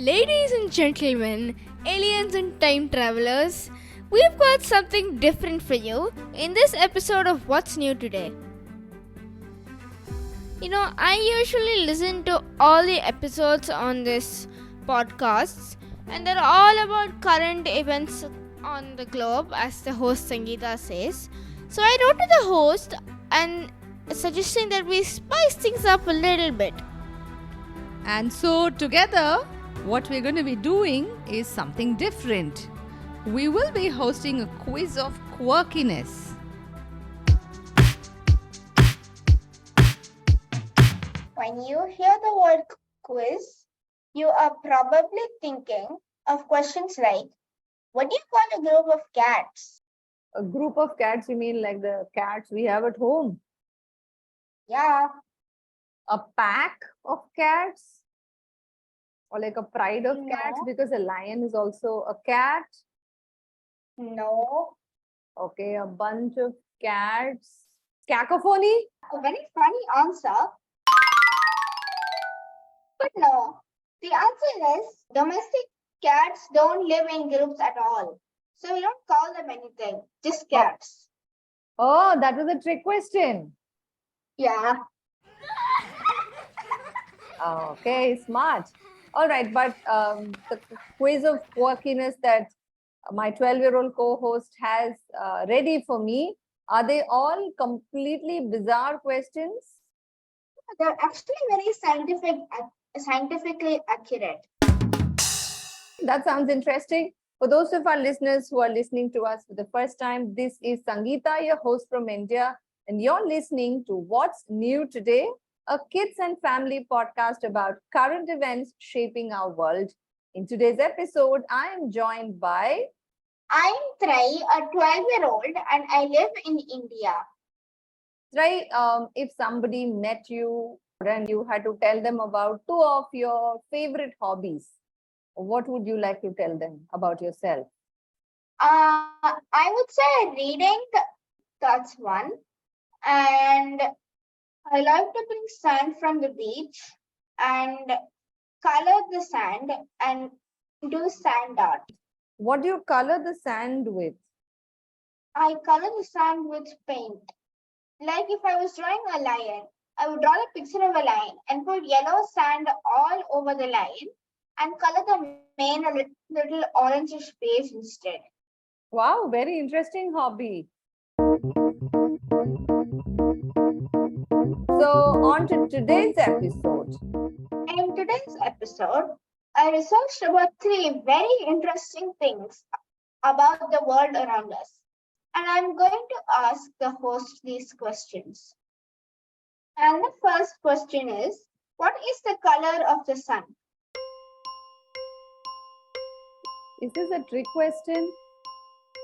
Ladies and gentlemen, aliens and time travelers, we've got something different for you in this episode of What's New Today. I usually listen to all the episodes on this podcast, and they're all about current events on the globe, as the host Sangeeta says. So I wrote to the host and suggesting that we spice things up a little bit. And so together, what we're going to be doing is something different. We will be hosting a quiz of quirkiness. When you hear the word quiz, you are probably thinking of questions like, what do you call a group of cats? A group of cats, you mean like the cats we have at home? Yeah, A pack of cats? Or like a pride of cats, No. because a lion is also a cat. no. Okay, a bunch of cats. Cacophony? A very funny answer. But no, the answer is domestic cats don't live in groups at all. So we don't call them anything, just cats. Oh, that was a trick question. Yeah, Okay, smart. All right, but the quiz of quirkiness that my 12-year-old co-host has ready for me, are they all completely bizarre questions? they're actually very scientifically accurate. That sounds interesting. For those of our listeners who are listening to us for the first time, this is Sangeeta, your host from India, and you're listening to What's New Today, a kids and family podcast about current events shaping our world. In today's episode, I am joined by I'm Trai, a 12-year-old, and I live in India. Try. If somebody met you and you had to tell them about two of your favorite hobbies, what would you like to tell them about yourself? I would say reading, that's one. And I like to bring sand from the beach and color the sand and do sand art. What do you color the sand with? I color the sand with paint. Like if I was drawing a lion, I would draw a picture of a lion and put yellow sand all over the lion and color the mane a little orangish beige instead. Wow, very interesting hobby. So, on to today's episode. In today's episode, I researched about three very interesting things about the world around us. And I'm going to ask the host these questions. And the first question is, what is the color of the sun? Is this a trick question?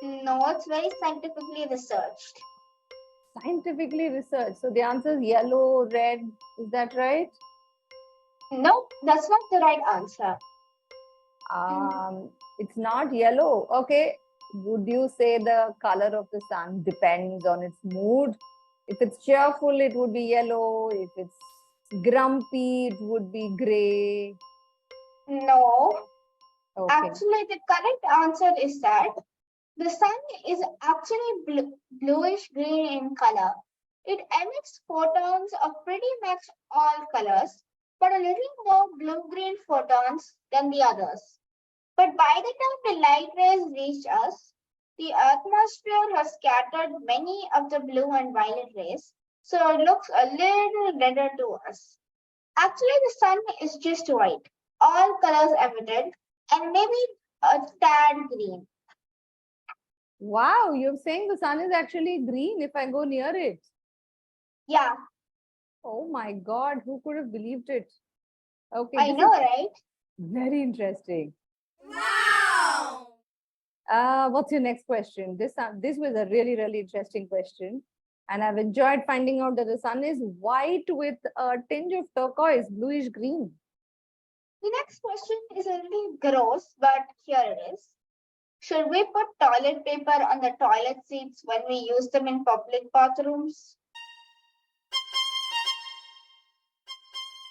No, it's very scientifically researched. Scientifically researched. So, the answer is yellow, red. Is that right? Nope, that's not the right answer. It's not yellow. Okay. Would you say the color of the sun depends on its mood? If it's cheerful, it would be yellow. If it's grumpy, it would be gray. No, Okay. actually, the correct answer is that the sun is actually bluish green in color. It emits photons of pretty much all colors, but a little more blue-green photons than the others. But by the time the light rays reach us, the atmosphere has scattered many of the blue and violet rays, so it looks a little redder to us. Actually, the sun is just white, all colors emitted, and maybe a tad green. Wow, you're saying the sun is actually green if I go near it. Yeah, Oh my God, who could have believed it? Okay, I this know, is right? very interesting. Wow! What's your next question? This was a really, really interesting question. And I've enjoyed finding out that the sun is white with a tinge of turquoise, bluish green. The next question is a little gross, but here it is. Should we put toilet paper on the toilet seats when we use them in public bathrooms?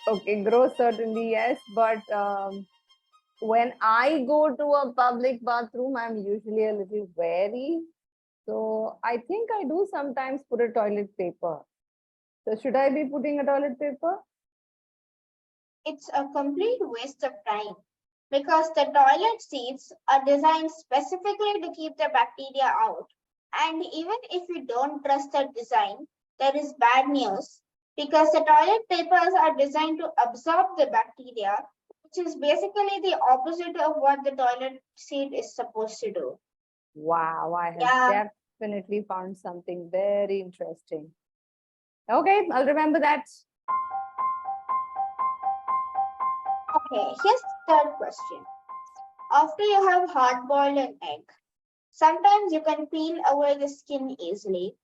Okay, gross certainly yes, but when I go to a public bathroom, I'm usually a little wary. So I think I do sometimes put a toilet paper. So should I be putting a toilet paper? It's a complete waste of time because the toilet seats are designed specifically to keep the bacteria out. And even if you don't trust the design, there is bad news because the toilet papers are designed to absorb the bacteria, which is basically the opposite of what the toilet seat is supposed to do. Wow, I have Yeah, definitely found something very interesting. Okay, I'll remember that. okay, here's the third question. After you have hard boiled an egg, sometimes you can peel away the skin easily,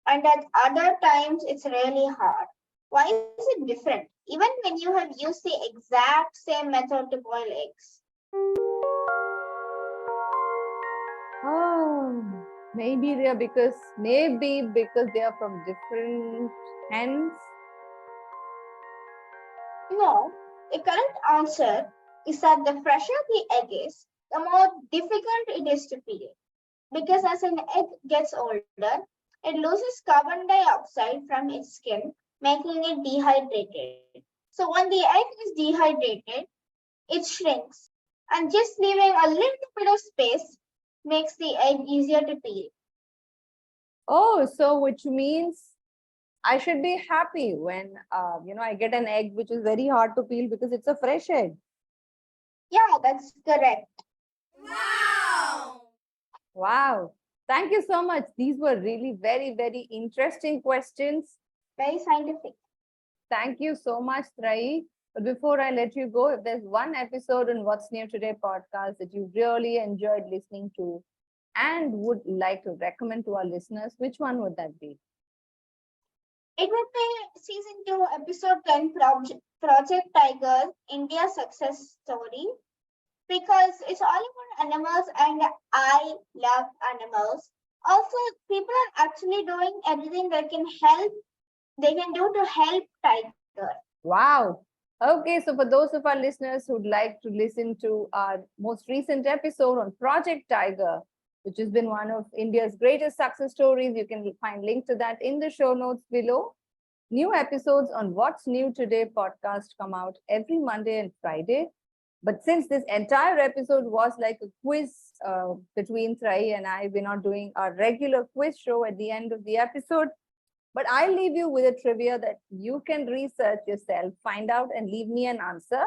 and at other times it's really hard. Why is it different, even when you have used the exact same method to boil eggs? Oh, maybe because they are from different hens. No, the correct answer is that the fresher the egg is, the more difficult it is to peel. Because as an egg gets older, it loses carbon dioxide from its skin, making it dehydrated. So when the egg is dehydrated, it shrinks, and just leaving a little bit of space makes the egg easier to peel. Oh, so which means I should be happy when I get an egg which is very hard to peel because it's a fresh egg. Yeah, that's correct. Wow. Thank you so much. These were really very, very interesting questions. Very scientific. Thank you so much, Trai. But before I let you go, if there's one episode in What's New Today podcast that you really enjoyed listening to and would like to recommend to our listeners, which one would that be? It would be season 2, episode 10, Project Tiger, India success story, because it's all about animals and I love animals. Also, people are actually doing everything they can do to help Tiger. Wow. Okay, so for those of our listeners who'd like to listen to our most recent episode on Project Tiger, which has been one of India's greatest success stories, you can find link to that in the show notes below. New episodes on What's New Today podcast come out every Monday and Friday. But since this entire episode was like a quiz between Trai and I, we're not doing our regular quiz show at the end of the episode. But I'll leave you with a trivia that you can research yourself, find out, and leave me an answer.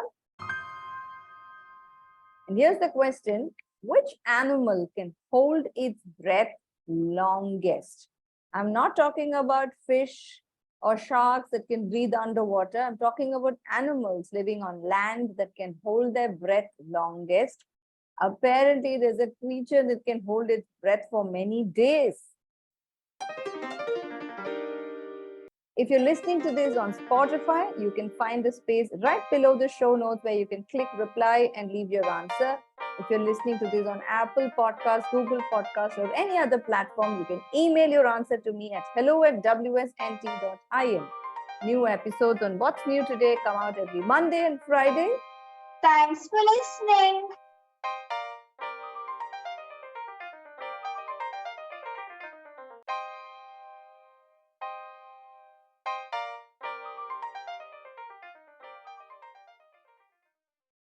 And here's the question: which animal can hold its breath longest? I'm not talking about fish or sharks that can breathe underwater. I'm talking about animals living on land that can hold their breath longest. Apparently, there's a creature that can hold its breath for many days. If you're listening to this on Spotify, you can find the space right below the show notes where you can click reply and leave your answer. If you're listening to this on Apple Podcasts, Google Podcasts, or any other platform, you can email your answer to me at hello@wsnt.in. New episodes on What's New Today come out every Monday and Friday. Thanks for listening.